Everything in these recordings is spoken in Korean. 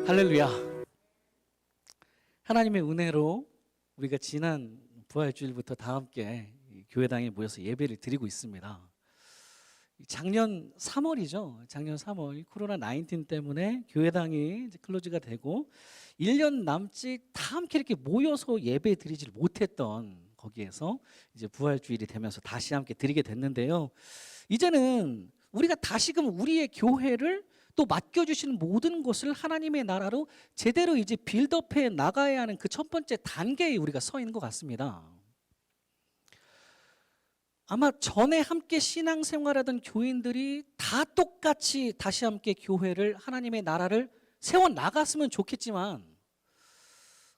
할렐루야. 하나님의 은혜로 우리가 지난 부활주일부터 다 함께 교회당에 모여서 예배를 드리고 있습니다. 작년 3월이죠. 작년 3월 코로나 19 때문에 교회당이 이제 클로즈가 되고 1년 남짓 다 함께 이렇게 모여서 예배 드리질 못했던 거기에서 이제 부활주일이 되면서 다시 함께 드리게 됐는데요. 이제는 우리가 다시금 우리의 교회를 또 맡겨주시는 모든 것을 하나님의 나라로 제대로 이제 빌드업해 나가야 하는 그 첫 번째 단계에 우리가 서 있는 것 같습니다. 아마 전에 함께 신앙생활하던 교인들이 다 똑같이 다시 함께 교회를 하나님의 나라를 세워 나갔으면 좋겠지만,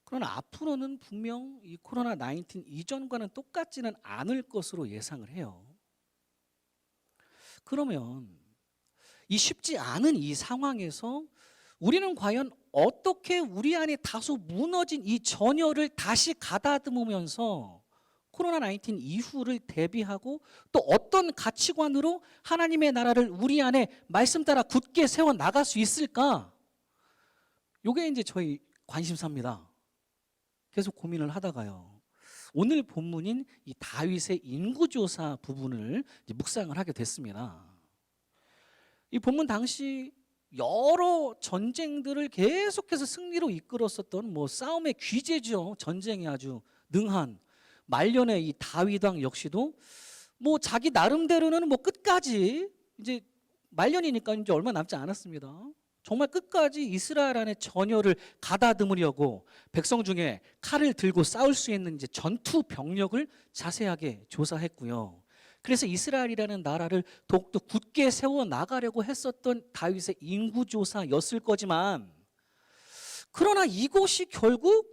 그러나 앞으로는 분명 이 코로나 19 이전과는 똑같지는 않을 것으로 예상을 해요. 그러면 이 쉽지 않은 이 상황에서 우리는 과연 어떻게 우리 안에 다소 무너진 이 전열을 다시 가다듬으면서 코로나 19 이후를 대비하고 또 어떤 가치관으로 하나님의 나라를 우리 안에 말씀 따라 굳게 세워 나갈 수 있을까? 이게 이제 저희 관심사입니다. 계속 고민을 하다가요, 오늘 본문인 이 다윗의 인구조사 부분을 이제 묵상을 하게 됐습니다. 이 본문 당시 여러 전쟁들을 계속해서 승리로 이끌었었던 싸움의 귀재죠. 전쟁에 아주 능한 말년의 이 다윗 왕 역시도 자기 나름대로는 끝까지 이제 말년이니까 이제 얼마 남지 않았습니다. 정말 끝까지 이스라엘 안에 전열을 가다듬으려고 백성 중에 칼을 들고 싸울 수 있는 이제 전투 병력을 자세하게 조사했고요. 그래서 이스라엘이라는 나라를 더욱더 굳게 세워 나가려고 했었던 다윗의 인구조사였을 거지만, 그러나 이것이 결국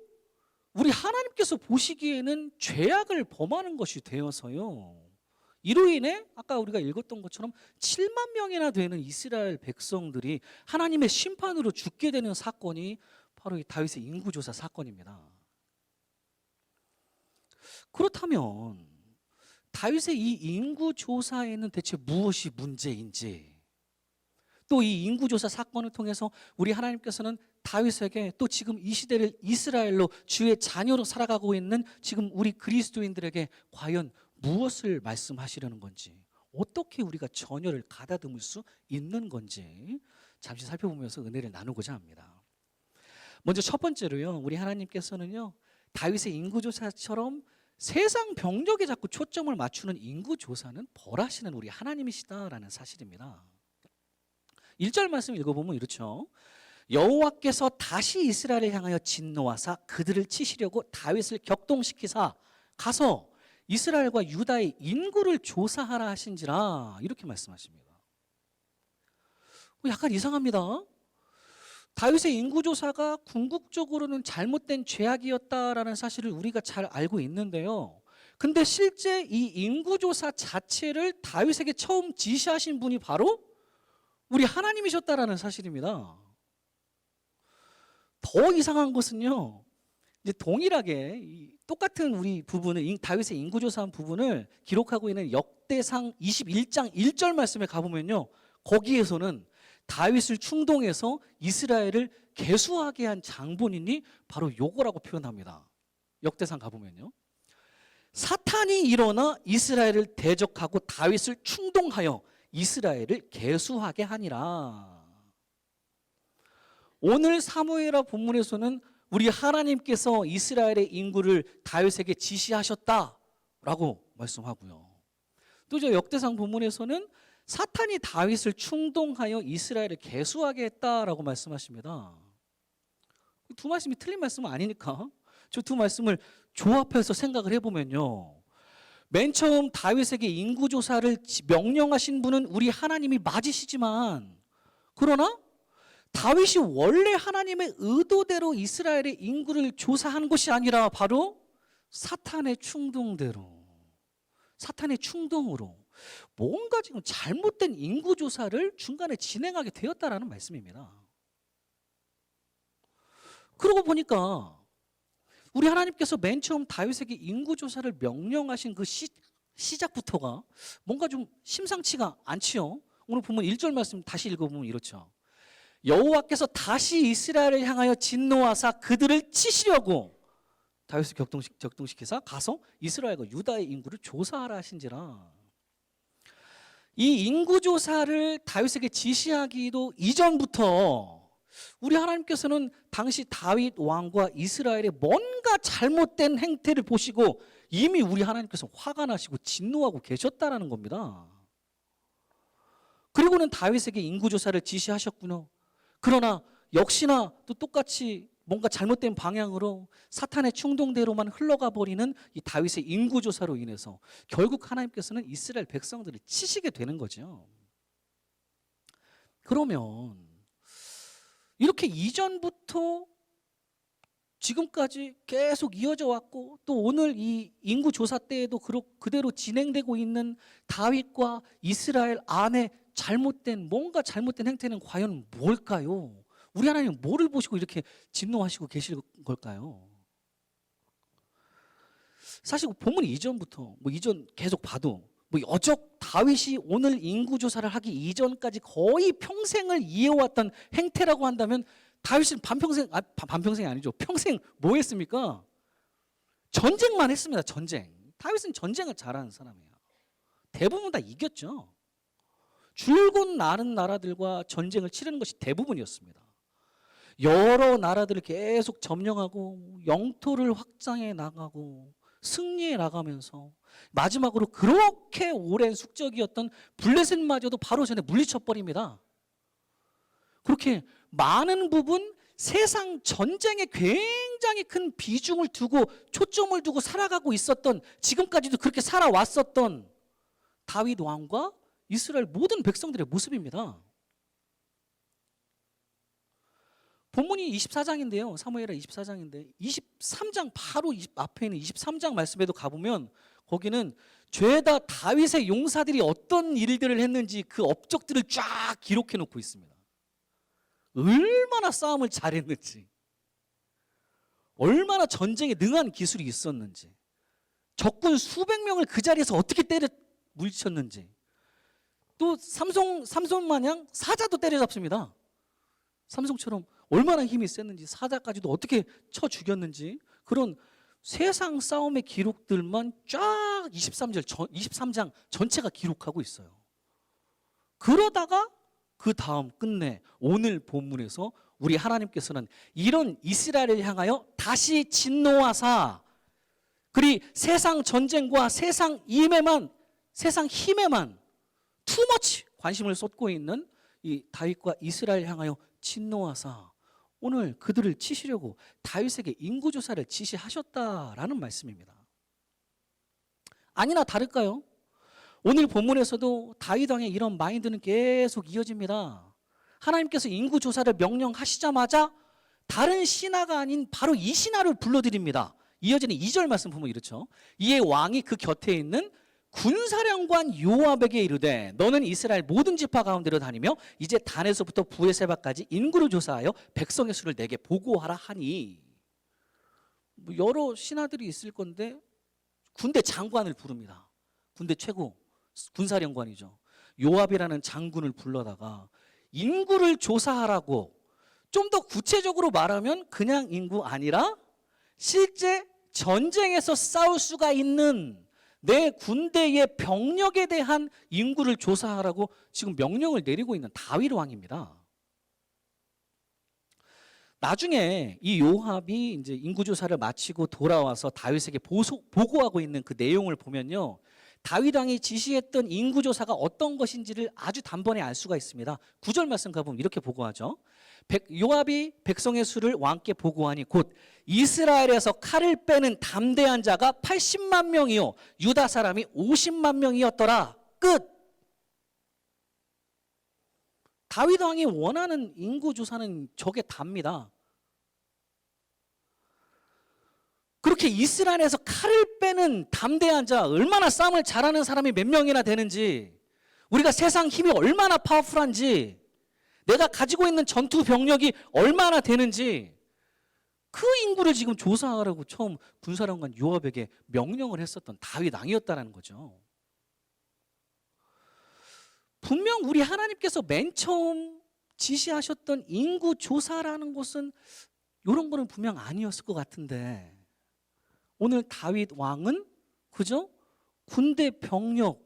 우리 하나님께서 보시기에는 죄악을 범하는 것이 되어서요, 이로 인해 아까 우리가 읽었던 것처럼 7만 명이나 되는 이스라엘 백성들이 하나님의 심판으로 죽게 되는 사건이 바로 이 다윗의 인구조사 사건입니다. 그렇다면 다윗의 이 인구조사에는 대체 무엇이 문제인지, 또 이 인구조사 사건을 통해서 우리 하나님께서는 다윗에게 또 지금 이 시대를 이스라엘로 주의 자녀로 살아가고 있는 지금 우리 그리스도인들에게 과연 무엇을 말씀하시려는 건지, 어떻게 우리가 전열을 가다듬을 수 있는 건지 잠시 살펴보면서 은혜를 나누고자 합니다. 먼저 첫 번째로요, 우리 하나님께서는요, 다윗의 인구조사처럼 세상 병력에 자꾸 초점을 맞추는 인구조사는 벌하시는 우리 하나님이시다라는 사실입니다. 1절 말씀 읽어보면 이렇죠. 여호와께서 다시 이스라엘을 향하여 진노하사 그들을 치시려고 다윗을 격동시키사 가서 이스라엘과 유다의 인구를 조사하라 하신지라, 이렇게 말씀하십니다. 약간 이상합니다. 다윗의 인구조사가 궁극적으로는 잘못된 죄악이었다라는 사실을 우리가 잘 알고 있는데요, 근데 실제 이 인구조사 자체를 다윗에게 처음 지시하신 분이 바로 우리 하나님이셨다라는 사실입니다. 더 이상한 것은요, 이제 동일하게 똑같은 우리 부분을, 다윗의 인구조사한 부분을 기록하고 있는 역대상 21장 1절 말씀에 가보면요, 거기에서는 다윗을 충동해서 이스라엘을 계수하게 한 장본인이 바로 요거라고 표현합니다. 역대상 가보면요, 사탄이 일어나 이스라엘을 대적하고 다윗을 충동하여 이스라엘을 계수하게 하니라. 오늘 사무엘하 본문에서는 우리 하나님께서 이스라엘의 인구를 다윗에게 지시하셨다라고 말씀하고요, 또 저 역대상 본문에서는 사탄이 다윗을 충동하여 이스라엘을 계수하게 했다라고 말씀하십니다. 두 말씀이 틀린 말씀은 아니니까 저 두 말씀을 조합해서 생각을 해보면요, 맨 처음 다윗에게 인구조사를 명령하신 분은 우리 하나님이 맞으시지만, 그러나 다윗이 원래 하나님의 의도대로 이스라엘의 인구를 조사한 것이 아니라 바로 사탄의 충동대로, 사탄의 충동으로 뭔가 지금 잘못된 인구조사를 중간에 진행하게 되었다라는 말씀입니다. 그러고 보니까 우리 하나님께서 맨 처음 다윗에게 인구조사를 명령하신 그 시작부터가 뭔가 좀 심상치가 않지요. 오늘 보면 1절 말씀 다시 읽어보면 이렇죠. 여호와께서 다시 이스라엘을 향하여 진노하사 그들을 치시려고 다윗을 격동시켜서 가서 이스라엘과 유다의 인구를 조사하라 하신지라. 이 인구 조사를 다윗에게 지시하기도 이전부터 우리 하나님께서는 당시 다윗 왕과 이스라엘의 뭔가 잘못된 행태를 보시고 이미 우리 하나님께서 화가 나시고 진노하고 계셨다라는 겁니다. 그리고는 다윗에게 인구 조사를 지시하셨구나. 그러나 역시나 또 똑같이 뭔가 잘못된 방향으로 사탄의 충동대로만 흘러가 버리는 이 다윗의 인구 조사로 인해서 결국 하나님께서는 이스라엘 백성들을 치시게 되는 거죠. 그러면 이렇게 이전부터 지금까지 계속 이어져 왔고 또 오늘 이 인구 조사 때에도 그대로 진행되고 있는 다윗과 이스라엘 안에 뭔가 잘못된 행태는 과연 뭘까요? 우리 하나님은 뭐를 보시고 이렇게 진노하시고 계실 걸까요? 사실 본문 이전부터 이전 계속 봐도 여적 다윗이 오늘 인구 조사를 하기 이전까지 거의 평생을 이어왔던 행태라고 한다면 다윗은 반평생이 아니죠. 평생 뭐 했습니까? 전쟁만 했습니다. 전쟁. 다윗은 전쟁을 잘하는 사람이에요. 대부분 다 이겼죠. 줄곧 많은 나라들과 전쟁을 치르는 것이 대부분이었습니다. 여러 나라들을 계속 점령하고 영토를 확장해 나가고 승리해 나가면서 마지막으로 그렇게 오랜 숙적이었던 블레셋마저도 바로 전에 물리쳐 버립니다. 그렇게 많은 부분 세상 전쟁에 굉장히 큰 비중을 두고 초점을 두고 살아가고 있었던, 지금까지도 그렇게 살아왔었던 다윗 왕과 이스라엘 모든 백성들의 모습입니다. 본문이 24장인데요. 사무엘하 24장인데 23장 바로 앞에 있는 23장 말씀에도 가보면 거기는 죄다 다윗의 용사들이 어떤 일들을 했는지 그 업적들을 쫙 기록해 놓고 있습니다. 얼마나 싸움을 잘했는지, 얼마나 전쟁에 능한 기술이 있었는지, 적군 수백 명을 그 자리에서 어떻게 때려 물리쳤는지, 또 삼손 마냥 사자도 때려잡습니다. 삼손처럼 얼마나 힘이 셌는지, 사자까지도 어떻게 쳐 죽였는지, 그런 세상 싸움의 기록들만 쫙 23장 전체가 기록하고 있어요. 그러다가 그 다음 끝내 오늘 본문에서 우리 하나님께서는 이런 이스라엘을 향하여 다시 진노하사, 그리 세상 전쟁과 세상 힘에만 투머치 관심을 쏟고 있는 이 다윗과 이스라엘 향하여 진노하사 오늘 그들을 치시려고 다윗에게 인구조사를 지시하셨다라는 말씀입니다. 아니나 다를까요? 오늘 본문에서도 다윗 왕의 이런 마인드는 계속 이어집니다. 하나님께서 인구조사를 명령하시자마자 다른 신하가 아닌 바로 이 신하를 불러드립니다. 이어지는 2절 말씀 보면 이렇죠. 이에 왕이 그 곁에 있는 군사령관 요압에게 이르되 너는 이스라엘 모든 지파 가운데로 다니며 이제 단에서부터 부에세바까지 인구를 조사하여 백성의 수를 내게 보고하라 하니, 여러 신하들이 있을 건데 군대 장관을 부릅니다. 군대 최고 군사령관이죠. 요압이라는 장군을 불러다가 인구를 조사하라고, 좀 더 구체적으로 말하면 그냥 인구 아니라 실제 전쟁에서 싸울 수가 있는 내 군대의 병력에 대한 인구를 조사하라고 지금 명령을 내리고 있는 다윗 왕입니다. 나중에 이 요압이 이제 인구 조사를 마치고 돌아와서 다윗에게 보고하고 있는 그 내용을 보면요, 다윗 왕이 지시했던 인구 조사가 어떤 것인지를 아주 단번에 알 수가 있습니다. 9절 말씀 가보면 이렇게 보고하죠. 요압이 백성의 수를 왕께 보고하니 곧 이스라엘에서 칼을 빼는 담대한 자가 80만 명이요 유다 사람이 50만 명이었더라. 끝. 다윗 왕이 원하는 인구 조사는 저게 답니다. 그렇게 이스라엘에서 칼을 빼는 담대한 자, 얼마나 싸움을 잘하는 사람이 몇 명이나 되는지, 우리가 세상 힘이 얼마나 파워풀한지, 내가 가지고 있는 전투 병력이 얼마나 되는지, 그 인구를 지금 조사하라고 처음 군사령관 요압에게 명령을 했었던 다윗 왕이었다는 거죠. 분명 우리 하나님께서 맨 처음 지시하셨던 인구 조사라는 것은 이런 거는 분명 아니었을 것 같은데, 오늘 다윗 왕은 그죠? 군대 병력,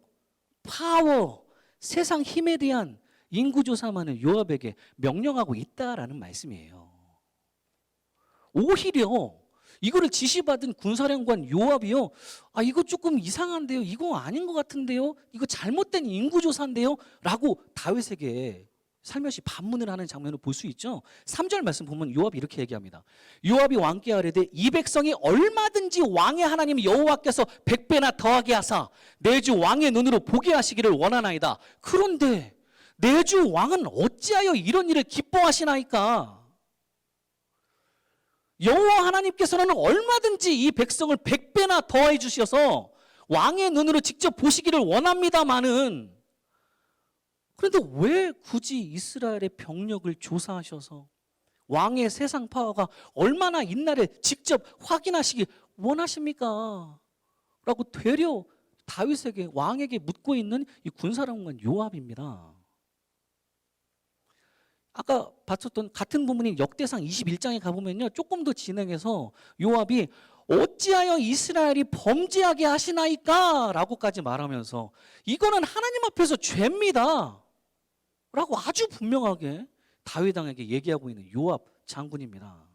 파워, 세상 힘에 대한 인구 조사만을 요압에게 명령하고 있다라는 말씀이에요. 오히려 이거를 지시받은 군사령관 요압이요, 아 이거 조금 이상한데요, 이거 아닌 것 같은데요, 이거 잘못된 인구 조사인데요 라고 다윗에게 살며시 반문을 하는 장면을 볼 수 있죠. 3절 말씀 보면 요압이 이렇게 얘기합니다. 요압이 왕께 아뢰되 이 백성이 얼마든지 왕의 하나님 여호와께서 100배나 더하게 하사 내 주 왕의 눈으로 보게 하시기를 원하나이다. 그런데 내 주 왕은 어찌하여 이런 일을 기뻐하시나이까? 여호와 하나님께서는 얼마든지 이 백성을 100배나 더해 주셔서 왕의 눈으로 직접 보시기를 원합니다마는, 그런데 왜 굳이 이스라엘의 병력을 조사하셔서 왕의 세상 파워가 얼마나 있나를 직접 확인하시기 원하십니까? 라고 되려 다윗에게, 왕에게 묻고 있는 이 군사령관 요압입니다. 아까 봤었던 같은 부분인 역대상 21장에 가보면요, 조금 더 진행해서 요압이 어찌하여 이스라엘이 범죄하게 하시나이까? 라고까지 말하면서 이거는 하나님 앞에서 죄입니다 라고 아주 분명하게 다윗 왕에게 얘기하고 있는 요압 장군입니다.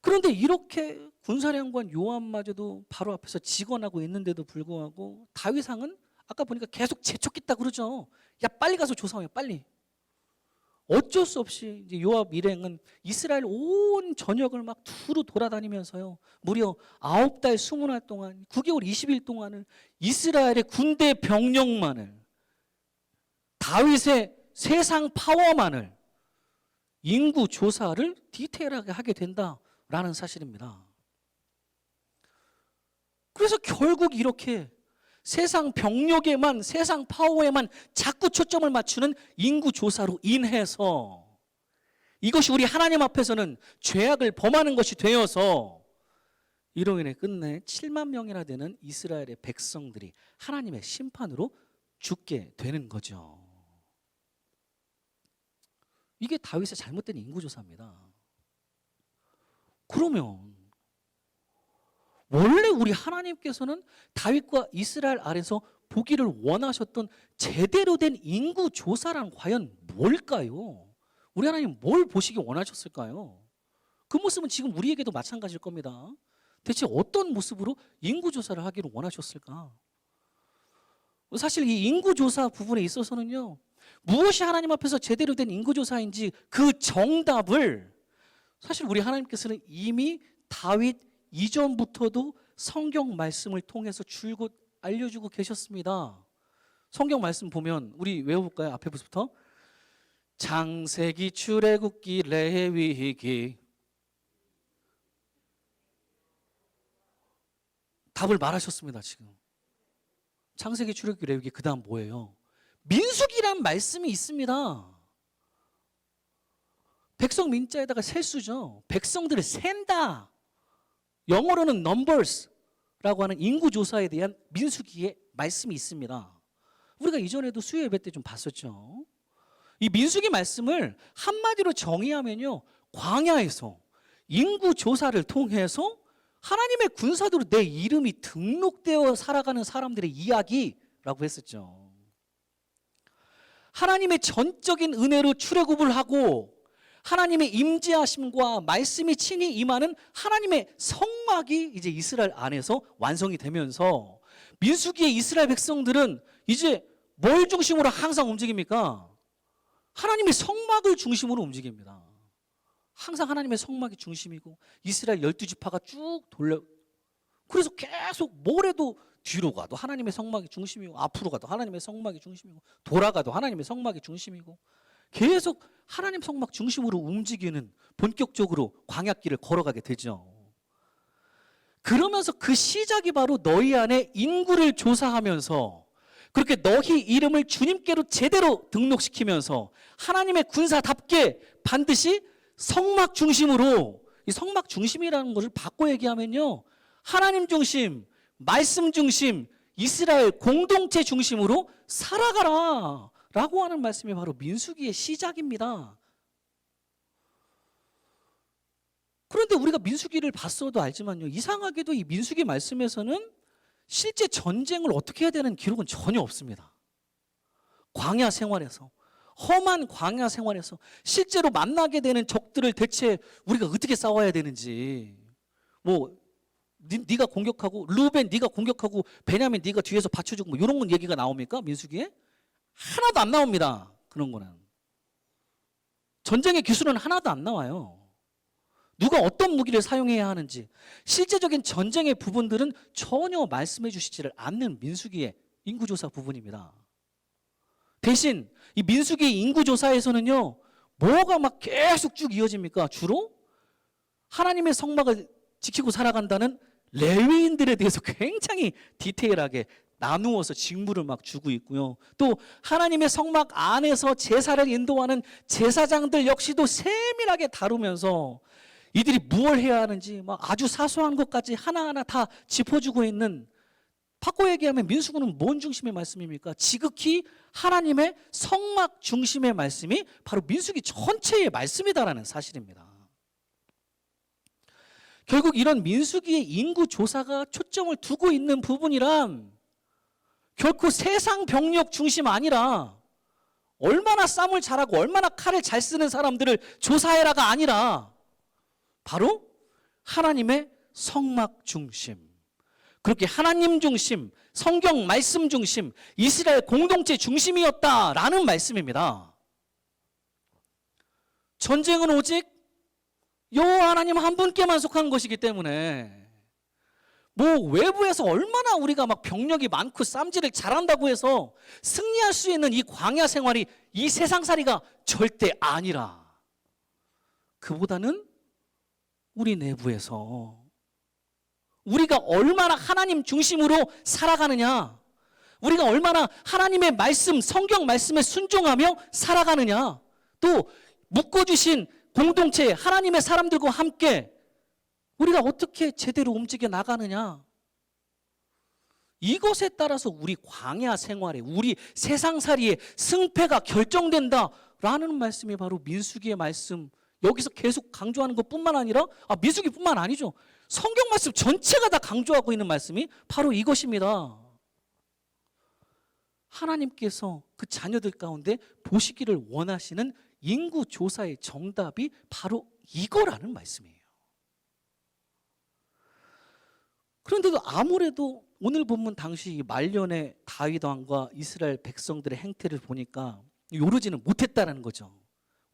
그런데 이렇게 군사령관 요압마저도 바로 앞에서 직언하고 있는데도 불구하고 다윗 왕은 아까 보니까 계속 재촉했다 그러죠. 야 빨리 가서 조사해, 빨리. 어쩔 수 없이 이제 요압 일행은 이스라엘 온 전역을 막 두루 돌아다니면서요, 무려 9달 20날 동안 9개월 20일 동안을 이스라엘의 군대 병력만을, 다윗의 세상 파워만을 인구 조사를 디테일하게 하게 된다라는 사실입니다. 그래서 결국 이렇게 세상 병력에만, 세상 파워에만 자꾸 초점을 맞추는 인구 조사로 인해서 이것이 우리 하나님 앞에서는 죄악을 범하는 것이 되어서 이로 인해 끝내 7만 명이나 되는 이스라엘의 백성들이 하나님의 심판으로 죽게 되는 거죠. 이게 다윗의 잘못된 인구조사입니다. 그러면 원래 우리 하나님께서는 다윗과 이스라엘 아래서 보기를 원하셨던 제대로 된 인구조사란 과연 뭘까요? 우리 하나님 뭘 보시기 원하셨을까요? 그 모습은 지금 우리에게도 마찬가지일 겁니다. 대체 어떤 모습으로 인구조사를 하기를 원하셨을까? 사실 이 인구조사 부분에 있어서는요, 무엇이 하나님 앞에서 제대로 된 인구조사인지 그 정답을 사실 우리 하나님께서는 이미 다윗 이전부터도 성경 말씀을 통해서 줄곧 알려주고 계셨습니다. 성경 말씀 보면 우리 외워볼까요? 앞에 부터 창세기, 출애굽기, 레위기. 답을 말하셨습니다. 지금 창세기, 출애굽기, 레위기, 그 다음 뭐예요? 민수기란 말씀이 있습니다. 백성 민자에다가 셀수죠. 백성들을 센다. 영어로는 numbers라고 하는 인구조사에 대한 민수기의 말씀이 있습니다. 우리가 이전에도 수요 예배 때 좀 봤었죠. 이 민수기 말씀을 한마디로 정의하면요, 광야에서 인구조사를 통해서 하나님의 군사대로 내 이름이 등록되어 살아가는 사람들의 이야기라고 했었죠. 하나님의 전적인 은혜로 출애굽을 하고 하나님의 임재하심과 말씀이 친히 임하는 하나님의 성막이 이제 이스라엘 안에서 완성이 되면서 민수기의 이스라엘 백성들은 이제 뭘 중심으로 항상 움직입니까? 하나님의 성막을 중심으로 움직입니다. 항상 하나님의 성막이 중심이고 이스라엘 12지파가 쭉 돌려, 그래서 계속 뭘 해도 뒤로 가도 하나님의 성막이 중심이고 앞으로 가도 하나님의 성막이 중심이고 돌아가도 하나님의 성막이 중심이고 계속 하나님 성막 중심으로 움직이는 본격적으로 광야길을 걸어가게 되죠. 그러면서 그 시작이 바로 너희 안에 인구를 조사하면서 그렇게 너희 이름을 주님께로 제대로 등록시키면서 하나님의 군사답게 반드시 성막 중심으로, 이 성막 중심이라는 것을 바꿔 얘기하면요, 하나님 중심, 말씀 중심, 이스라엘 공동체 중심으로 살아가라 라고 하는 말씀이 바로 민수기의 시작입니다. 그런데 우리가 민수기를 봤어도 알지만요, 이상하게도 이 민수기 말씀에서는 실제 전쟁을 어떻게 해야 되는 기록은 전혀 없습니다. 광야 생활에서, 험한 광야 생활에서 실제로 만나게 되는 적들을 대체 우리가 어떻게 싸워야 되는지, 뭐 네가 공격하고 루벤 네가 공격하고 베냐민 네가 뒤에서 받쳐주고 뭐 이런 건 얘기가 나옵니까? 민수기에? 하나도 안 나옵니다. 그런 거는 전쟁의 기술은 하나도 안 나와요. 누가 어떤 무기를 사용해야 하는지 실제적인 전쟁의 부분들은 전혀 말씀해 주시지를 않는 민수기의 인구조사 부분입니다. 대신 이 민수기 인구조사에서는요, 뭐가 막 계속 쭉 이어집니까? 주로 하나님의 성막을 지키고 살아간다는 레위인들에 대해서 굉장히 디테일하게 나누어서 직무를 막 주고 있고요. 또 하나님의 성막 안에서 제사를 인도하는 제사장들 역시도 세밀하게 다루면서 이들이 무엇을 해야 하는지 막 아주 사소한 것까지 하나하나 다 짚어주고 있는, 바꿔 얘기하면 민수기는 뭔 중심의 말씀입니까? 지극히 하나님의 성막 중심의 말씀이 바로 민수기 전체의 말씀이다라는 사실입니다. 결국 이런 민수기의 인구 조사가 초점을 두고 있는 부분이란 결코 세상 병력 중심 아니라 얼마나 쌈을 잘하고 얼마나 칼을 잘 쓰는 사람들을 조사해라가 아니라 바로 하나님의 성막 중심, 그렇게 하나님 중심, 성경 말씀 중심, 이스라엘 공동체 중심이었다라는 말씀입니다. 전쟁은 오직 여호와 하나님 한 분께만 속한 것이기 때문에 뭐 외부에서 얼마나 우리가 막 병력이 많고 쌈질을 잘한다고 해서 승리할 수 있는 이 광야 생활이 이 세상살이가 절대 아니라, 그보다는 우리 내부에서 우리가 얼마나 하나님 중심으로 살아가느냐, 우리가 얼마나 하나님의 말씀, 성경 말씀에 순종하며 살아가느냐, 또 묶어주신 공동체 하나님의 사람들과 함께 우리가 어떻게 제대로 움직여 나가느냐, 이것에 따라서 우리 광야 생활에, 우리 세상살이의 승패가 결정된다라는 말씀이 바로 민수기의 말씀, 여기서 계속 강조하는 것뿐만 아니라 민수기뿐만 아니죠, 성경 말씀 전체가 다 강조하고 있는 말씀이 바로 이것입니다. 하나님께서 그 자녀들 가운데 보시기를 원하시는 인구조사의 정답이 바로 이거라는 말씀이에요. 그런데도 아무래도 오늘 본문 당시 말년의 다윗 왕과 이스라엘 백성들의 행태를 보니까 요르지는 못했다는 거죠.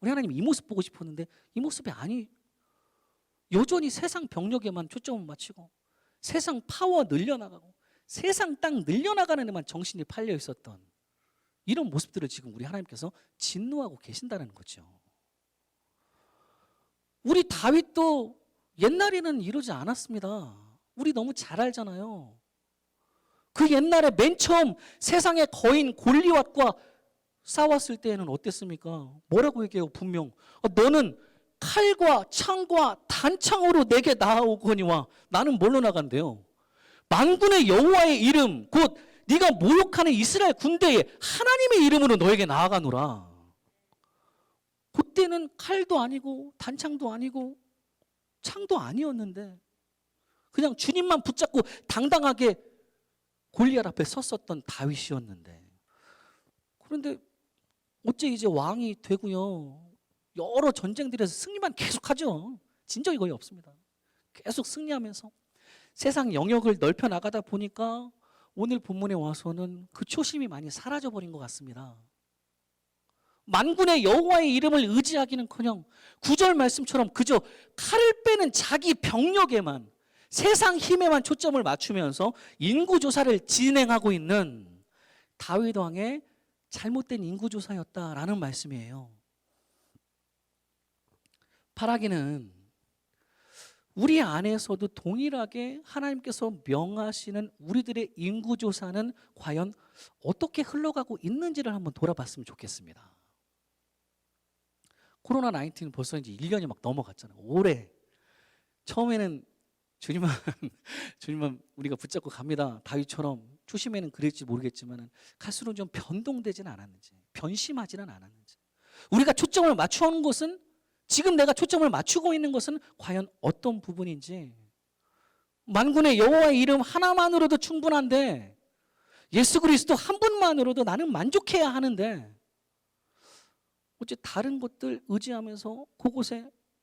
우리 하나님 이 모습 보고 싶었는데 이 모습이 아니, 여전히 세상 병력에만 초점을 맞추고 세상 파워 늘려나가고 세상 땅 늘려나가는 데만 정신이 팔려 있었던 이런 모습들을 지금 우리 하나님께서 진노하고 계신다는 거죠. 우리 다윗도 옛날에는 이러지 않았습니다. 우리 너무 잘 알잖아요. 그 옛날에 맨 처음 세상의 거인 골리앗과 싸웠을 때에는 어땠습니까? 뭐라고 얘기해요? 분명 너는 칼과 창과 단창으로 내게 나아오거니와 나는 뭘로 나간대요? 만군의 여호와의 이름 곧 네가 모욕하는 이스라엘 군대에 하나님의 이름으로 너에게 나아가노라. 그때는 칼도 아니고 단창도 아니고 창도 아니었는데 그냥 주님만 붙잡고 당당하게 골리앗 앞에 섰었던 다윗이었는데, 그런데 어째 이제 왕이 되고요, 여러 전쟁들에서 승리만 계속하죠. 진 적이 거의 없습니다. 계속 승리하면서 세상 영역을 넓혀 나가다 보니까 오늘 본문에 와서는 그 초심이 많이 사라져버린 것 같습니다. 만군의 여호와의 이름을 의지하기는커녕 9절 말씀처럼 그저 칼을 빼는 자기 병력에만, 세상 힘에만 초점을 맞추면서 인구조사를 진행하고 있는 다윗 왕의 잘못된 인구조사였다라는 말씀이에요. 바라기는 우리 안에서도 동일하게 하나님께서 명하시는 우리들의 인구조사는 과연 어떻게 흘러가고 있는지를 한번 돌아봤으면 좋겠습니다. 코로나19 벌써 이제 1년이 막 넘어갔잖아요. 올해 처음에는 주님만 우리가 붙잡고 갑니다. 다윗처럼 초심에는 그랬지 모르겠지만 갈수록 좀 변동되지는 않았는지, 변심하지는 않았는지, 우리가 초점을 맞추는 것은, 지금 내가 초점을 맞추고 있는 것은 과연 어떤 부분인지. 만군의 여호와의 이름 하나만으로도 충분한데 예수 그리스도 한 분만으로도 나는 만족해야 하는데 어째 다른 것들 의지하면서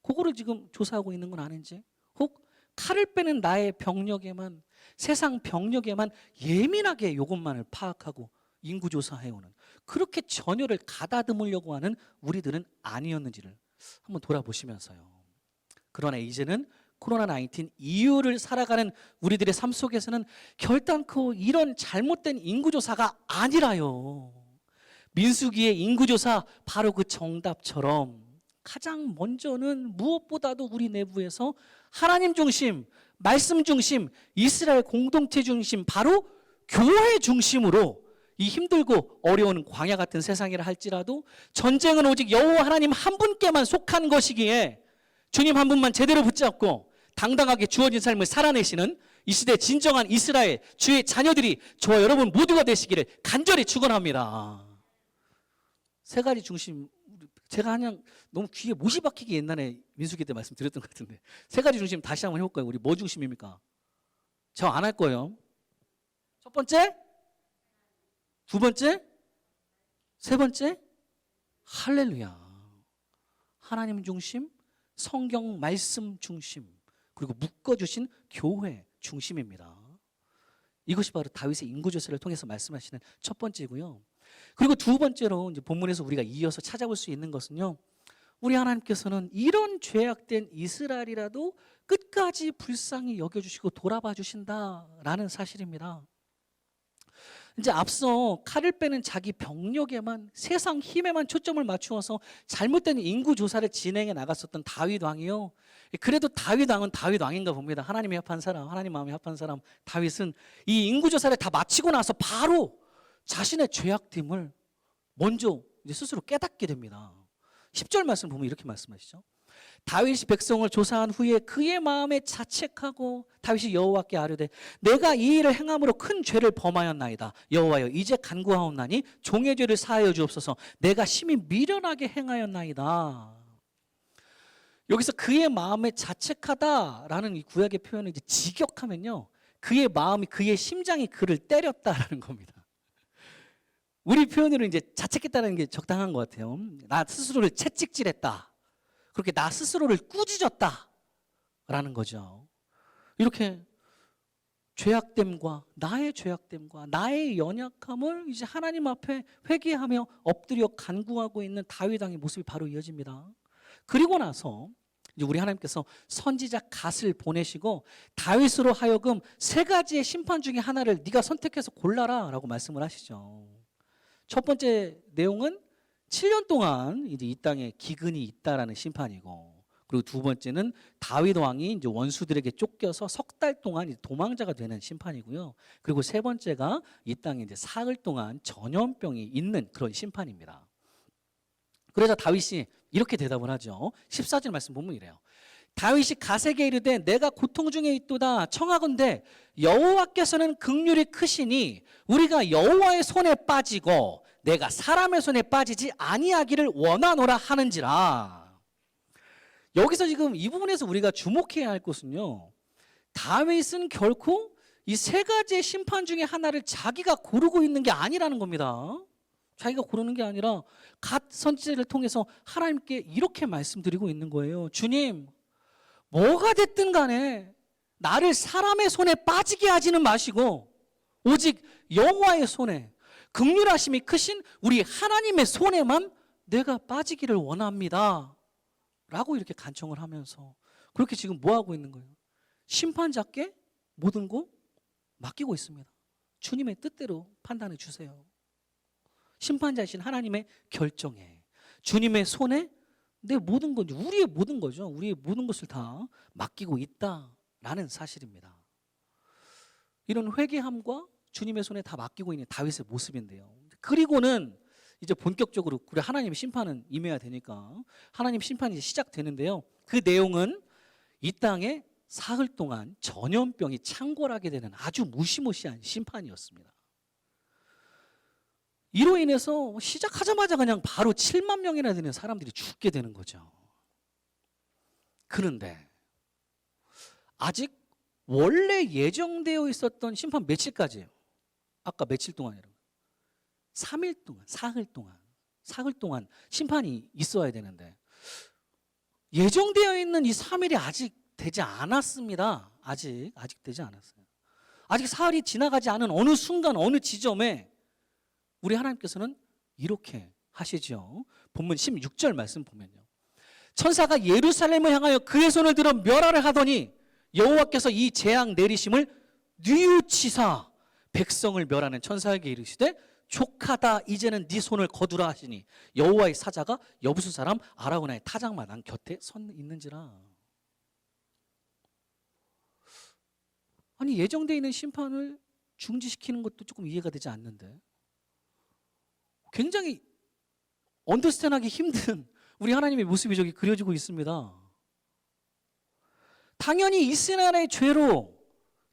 그거를 지금 조사하고 있는 건 아닌지, 혹 칼을 빼는 나의 병력에만, 세상 병력에만 예민하게 이것만을 파악하고 인구조사해오는, 그렇게 전열을 가다듬으려고 하는 우리들은 아니었는지를 한번 돌아보시면서요. 그러나 이제는 코로나19 이후를 살아가는 우리들의 삶 속에서는 결단코 이런 잘못된 인구조사가 아니라요. 민수기의 인구조사 바로 그 정답처럼 가장 먼저는 무엇보다도 우리 내부에서 하나님 중심, 말씀 중심, 이스라엘 공동체 중심, 바로 교회 중심으로 이 힘들고 어려운 광야 같은 세상이라 할지라도 전쟁은 오직 여호와 하나님 한 분께만 속한 것이기에 주님 한 분만 제대로 붙잡고 당당하게 주어진 삶을 살아내시는 이 시대 진정한 이스라엘 주의 자녀들이 저와 여러분 모두가 되시기를 간절히 축원합니다. 세 가지 중심, 제가 그냥 너무 귀에 못이 박히게 옛날에 민수기 때 말씀드렸던 것 같은데 세 가지 중심 다시 한번 해볼까요? 우리 뭐 중심입니까? 저 안 할 거예요. 첫 번째, 두 번째, 세 번째, 할렐루야. 하나님 중심, 성경 말씀 중심, 그리고 묶어주신 교회 중심입니다. 이것이 바로 다윗의 인구조사를 통해서 말씀하시는 첫 번째고요. 그리고 두 번째로 이제 본문에서 우리가 이어서 찾아볼 수 있는 것은요, 우리 하나님께서는 이런 죄악된 이스라엘이라도 끝까지 불쌍히 여겨주시고 돌아봐 주신다라는 사실입니다. 이제 앞서 칼을 빼는 자기 병력에만, 세상 힘에만 초점을 맞추어서 잘못된 인구 조사를 진행해 나갔었던 다윗 왕이요. 그래도 다윗 왕은 다윗 왕인가 봅니다. 하나님이 합한 사람, 하나님 마음이 합한 사람 다윗은 이 인구 조사를 다 마치고 나서 바로 자신의 죄악됨을 먼저 이제 스스로 깨닫게 됩니다. 10절 말씀 보면 이렇게 말씀하시죠. 다윗이 백성을 조사한 후에 그의 마음에 자책하고 다윗이 여호와께 아뢰되 내가 이 일을 행함으로 큰 죄를 범하였나이다. 여호와여 이제 간구하옵나니 종의 죄를 사하여 주옵소서. 내가 심히 미련하게 행하였나이다. 여기서 그의 마음에 자책하다라는 이 구약의 표현을 이제 직역하면요, 그의 마음이, 그의 심장이 그를 때렸다라는 겁니다. 우리 표현으로 이제 자책했다는 게 적당한 것 같아요. 나 스스로를 채찍질했다. 그렇게 나 스스로를 꾸짖었다라는 거죠. 이렇게 죄악됨과 나의 죄악됨과 나의 연약함을 이제 하나님 앞에 회개하며 엎드려 간구하고 있는 다윗 왕의 모습이 바로 이어집니다. 그리고 나서 이제 우리 하나님께서 선지자 갓을 보내시고 다윗으로 하여금 세 가지의 심판 중에 하나를 네가 선택해서 골라라라고 말씀을 하시죠. 첫 번째 내용은 7년 동안 이제 이 땅에 기근이 있다라는 심판이고, 그리고 두 번째는 다윗 왕이 이제 원수들에게 쫓겨서 석 달 동안 이제 도망자가 되는 심판이고요. 그리고 세 번째가 이 땅에 이제 사흘 동안 전염병이 있는 그런 심판입니다. 그래서 다윗이 이렇게 대답을 하죠. 14절 말씀 보면 이래요. 다윗이 갓에게 이르되 내가 고통 중에 있도다 청하건대 여호와께서는 긍휼이 크시니 우리가 여호와의 손에 빠지고 내가 사람의 손에 빠지지 아니하기를 원하노라 하는지라. 여기서 지금 이 부분에서 우리가 주목해야 할 것은요, 다윗은 결코 이 세 가지의 심판 중에 하나를 자기가 고르고 있는 게 아니라는 겁니다. 자기가 고르는 게 아니라 갓 선지자를 통해서 하나님께 이렇게 말씀드리고 있는 거예요. 주님, 뭐가 됐든 간에 나를 사람의 손에 빠지게 하지는 마시고 오직 여호와의 손에, 긍휼하심이 크신 우리 하나님의 손에만 내가 빠지기를 원합니다 라고 이렇게 간청을 하면서 그렇게 지금 뭐 하고 있는 거예요? 심판자께 모든 거 맡기고 있습니다. 주님의 뜻대로 판단해 주세요. 심판자이신 하나님의 결정에, 주님의 손에 내 모든 것, 우리의 모든 거죠. 우리의 모든 것을 다 맡기고 있다라는 사실입니다. 이런 회개함과 주님의 손에 다 맡기고 있는 다윗의 모습인데요. 그리고는 이제 본격적으로 우리 하나님의 심판은 임해야 되니까 하나님 심판이 시작되는데요. 그 내용은 이 땅에 사흘 동안 전염병이 창궐하게 되는 아주 무시무시한 심판이었습니다. 이로 인해서 시작하자마자 그냥 바로 7만 명이나 되는 사람들이 죽게 되는 거죠. 그런데 아직 원래 예정되어 있었던 심판 며칠까지예요? 아까 며칠 동안이라고? 3일 동안, 사흘 동안 심판이 있어야 되는데 예정되어 있는 이 3일이 아직 되지 않았습니다. 아직 되지 않았어요. 아직 사흘이 지나가지 않은 어느 순간 어느 지점에 우리 하나님께서는 이렇게 하시죠. 본문 16절 말씀 보면요. 천사가 예루살렘을 향하여 그의 손을 들어 멸하를 하더니 여호와께서 이 재앙 내리심을 뉘우치사 백성을 멸하는 천사에게 이르시되 족하다 이제는 네 손을 거두라 하시니 여호와의 사자가 여부수 사람 아라우나의 타작마당 곁에 선 있는지라. 아니 예정되어 있는 심판을 중지시키는 것도 조금 이해가 되지 않는데 굉장히 언더스탠하기 힘든 우리 하나님의 모습이 저기 그려지고 있습니다. 당연히 이스라엘의 죄로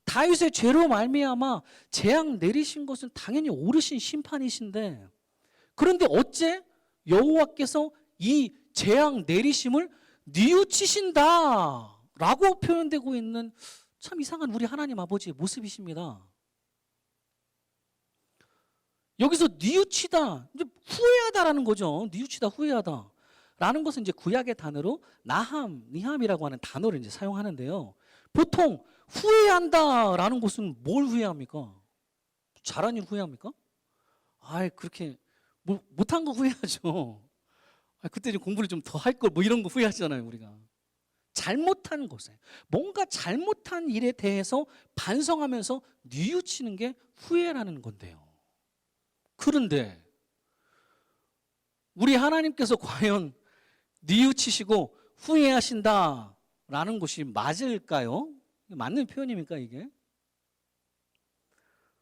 다윗의 죄로 말미암아 재앙 내리신 것은 당연히 옳으신 심판이신데 그런데 어째 여호와께서 이 재앙 내리심을 뉘우치신다 라고 표현되고 있는 참 이상한 우리 하나님 아버지의 모습이십니다. 여기서 뉘우치다, 이제 후회하다라는 거죠. 뉘우치다, 후회하다. 라는 것은 이제 구약의 단어로 니함이라고 하는 단어를 이제 사용하는데요. 보통 후회한다라는 것은 뭘 후회합니까? 잘한 일 후회합니까? 그렇게 못한 거 후회하죠. 그때 좀 공부를 좀 더 할 걸 뭐 이런 거 후회하잖아요, 우리가. 잘못한 것에 뭔가 잘못한 일에 대해서 반성하면서 뉘우치는 게 후회라는 건데요. 그런데 우리 하나님께서 과연 뉘우치시고 후회하신다라는 것이 맞을까요? 맞는 표현입니까 이게?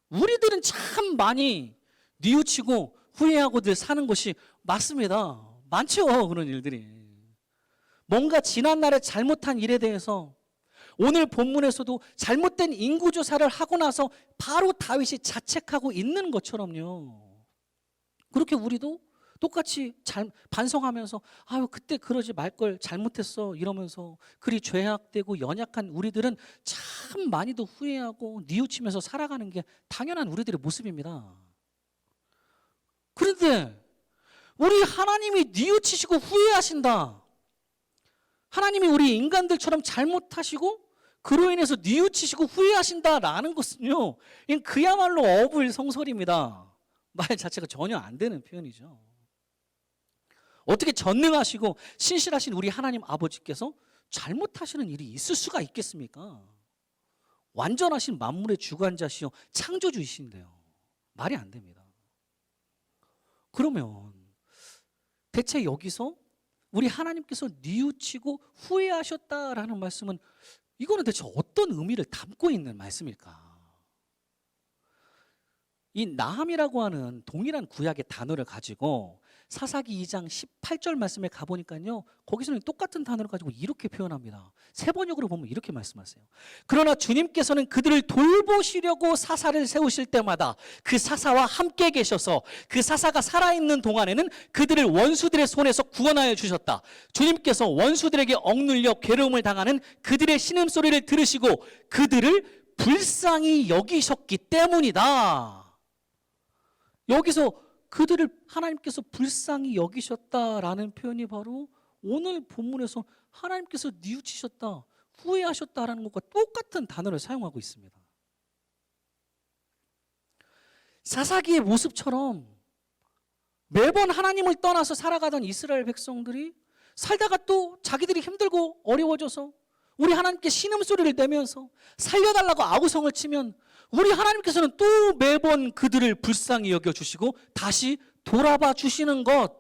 우리들은 참 많이 뉘우치고 후회하고들 사는 것이 맞습니다. 많죠 그런 일들이. 뭔가 지난날에 잘못한 일에 대해서 오늘 본문에서도 잘못된 인구조사를 하고 나서 바로 다윗이 자책하고 있는 것처럼요. 그렇게 우리도 똑같이 반성하면서 그때 그러지 말걸 잘못했어 이러면서 그리 죄악되고 연약한 우리들은 참 많이도 후회하고 뉘우치면서 살아가는 게 당연한 우리들의 모습입니다. 그런데 우리 하나님이 뉘우치시고 후회하신다. 하나님이 우리 인간들처럼 잘못하시고 그로 인해서 뉘우치시고 후회하신다라는 것은요, 그야말로 어불성설입니다. 말 자체가 전혀 안 되는 표현이죠. 어떻게 전능하시고 신실하신 우리 하나님 아버지께서 잘못하시는 일이 있을 수가 있겠습니까? 완전하신 만물의 주관자시요 창조주이신데요. 말이 안 됩니다. 그러면 대체 여기서 우리 하나님께서 뉘우치고 후회하셨다라는 말씀은 이거는 대체 어떤 의미를 담고 있는 말씀일까? 이 나함이라고 하는 동일한 구약의 단어를 가지고 사사기 2장 18절 말씀에 가보니까요, 거기서는 똑같은 단어를 가지고 이렇게 표현합니다. 세 번역으로 보면 이렇게 말씀하세요. 그러나 주님께서는 그들을 돌보시려고 사사를 세우실 때마다 그 사사와 함께 계셔서 그 사사가 살아있는 동안에는 그들을 원수들의 손에서 구원하여 주셨다. 주님께서 원수들에게 억눌려 괴로움을 당하는 그들의 신음소리를 들으시고 그들을 불쌍히 여기셨기 때문이다. 여기서 그들을 하나님께서 불쌍히 여기셨다라는 표현이 바로 오늘 본문에서 하나님께서 뉘우치셨다, 후회하셨다라는 것과 똑같은 단어를 사용하고 있습니다. 사사기의 모습처럼 매번 하나님을 떠나서 살아가던 이스라엘 백성들이 살다가 또 자기들이 힘들고 어려워져서 우리 하나님께 신음소리를 내면서 살려달라고 아우성을 치면 우리 하나님께서는 또 매번 그들을 불쌍히 여겨주시고 다시 돌아봐 주시는 것,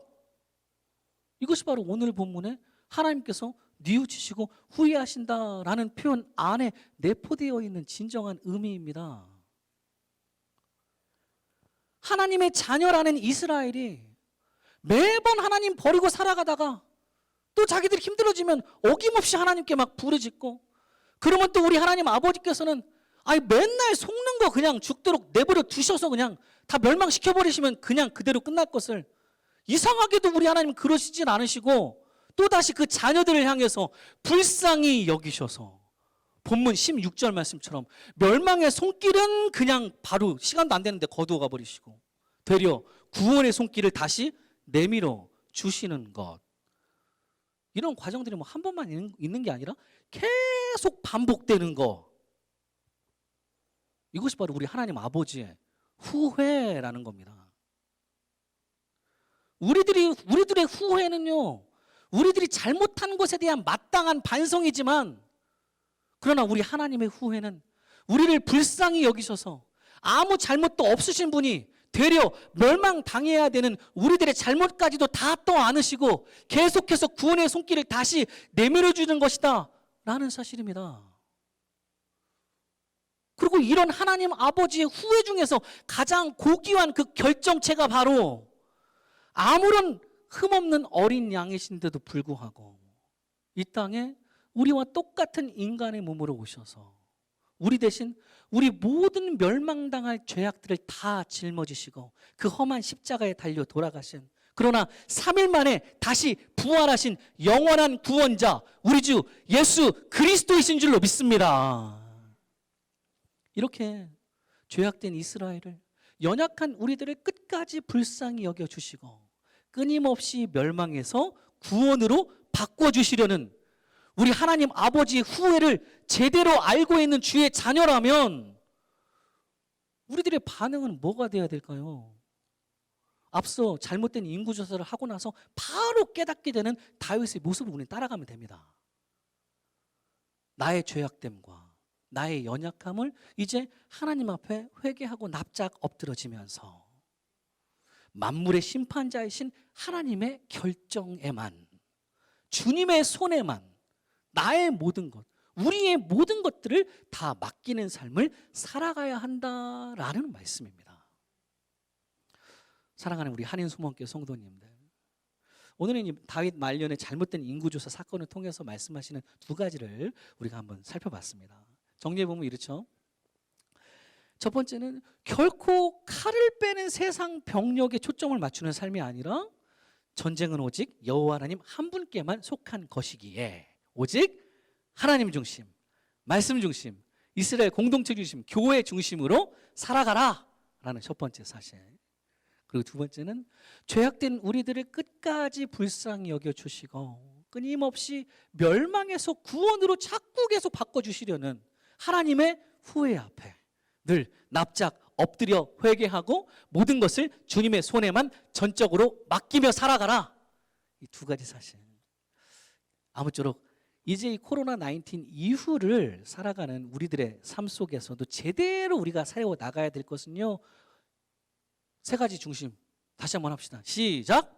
이것이 바로 오늘 본문에 하나님께서 뉘우치시고 후회하신다라는 표현 안에 내포되어 있는 진정한 의미입니다. 하나님의 자녀라는 이스라엘이 매번 하나님 버리고 살아가다가 또 자기들이 힘들어지면 어김없이 하나님께 막 부르짖고 그러면 또 우리 하나님 아버지께서는 아니 맨날 속는 거 그냥 죽도록 내버려 두셔서 그냥 다 멸망시켜버리시면 그냥 그대로 끝날 것을, 이상하게도 우리 하나님 그러시진 않으시고 또다시 그 자녀들을 향해서 불쌍히 여기셔서 본문 16절 말씀처럼 멸망의 손길은 그냥 바로 시간도 안 되는데 거두어 가버리시고 되려 구원의 손길을 다시 내밀어 주시는 것. 이런 과정들이 뭐 한 번만 있는 게 아니라 계속 반복되는 거. 이것이 바로 우리 하나님 아버지의 후회라는 겁니다. 우리들의 후회는요, 우리들이 잘못한 것에 대한 마땅한 반성이지만, 그러나 우리 하나님의 후회는 우리를 불쌍히 여기셔서 아무 잘못도 없으신 분이 되려 멸망당해야 되는 우리들의 잘못까지도 다 떠안으시고 계속해서 구원의 손길을 다시 내밀어 주는 것이다 라는 사실입니다. 그리고 이런 하나님 아버지의 후회 중에서 가장 고귀한 그 결정체가 바로 아무런 흠없는 어린 양이신데도 불구하고 이 땅에 우리와 똑같은 인간의 몸으로 오셔서 우리 대신 우리 모든 멸망당할 죄악들을 다 짊어지시고 그 험한 십자가에 달려 돌아가신, 그러나 3일 만에 다시 부활하신 영원한 구원자 우리 주 예수 그리스도이신 줄로 믿습니다. 이렇게 죄악된 이스라엘을, 연약한 우리들을 끝까지 불쌍히 여겨주시고 끊임없이 멸망해서 구원으로 바꿔주시려는 우리 하나님 아버지의 후회를 제대로 알고 있는 주의 자녀라면 우리들의 반응은 뭐가 돼야 될까요? 앞서 잘못된 인구조사를 하고 나서 바로 깨닫게 되는 다윗의 모습을 우리는 따라가면 됩니다. 나의 죄악됨과 나의 연약함을 이제 하나님 앞에 회개하고 납작 엎드러지면서 만물의 심판자이신 하나님의 결정에만, 주님의 손에만 나의 모든 것, 우리의 모든 것들을 다 맡기는 삶을 살아가야 한다라는 말씀입니다. 사랑하는 우리 한인 소망교회 성도님들, 오늘은 이 다윗 말년의 잘못된 인구조사 사건을 통해서 말씀하시는 두 가지를 우리가 한번 살펴봤습니다. 정리해보면 이렇죠. 첫 번째는 결코 칼을 빼는 세상 병력에 초점을 맞추는 삶이 아니라 전쟁은 오직 여호와 하나님 한 분께만 속한 것이기에 오직 하나님 중심, 말씀 중심, 이스라엘 공동체 중심, 교회 중심으로 살아가라 라는 첫 번째 사실. 그리고 두 번째는 죄악된 우리들을 끝까지 불쌍히 여겨주시고 끊임없이 멸망에서 구원으로 자꾸 계속 바꿔주시려는 하나님의 후회 앞에 늘 납작 엎드려 회개하고 모든 것을 주님의 손에만 전적으로 맡기며 살아가라. 이 두 가지 사실. 아무쪼록 이제 이 코로나19 이후를 살아가는 우리들의 삶 속에서도 제대로 우리가 살아워 나가야 될 것은요, 세 가지 중심. 다시 한번 합시다. 시작.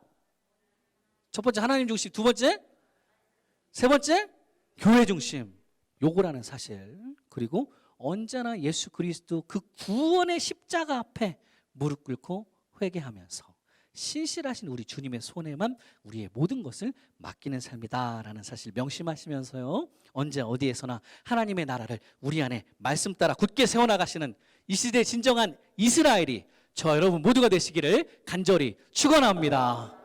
첫 번째 하나님 중심, 두 번째, 세 번째 교회 중심. 요거라는 사실. 그리고 언제나 예수 그리스도 그 구원의 십자가 앞에 무릎 꿇고 회개하면서 신실하신 우리 주님의 손에만 우리의 모든 것을 맡기는 삶이다라는 사실 명심하시면서요, 언제 어디에서나 하나님의 나라를 우리 안에 말씀 따라 굳게 세워나가시는 이 시대의 진정한 이스라엘이 저 여러분 모두가 되시기를 간절히 축원합니다.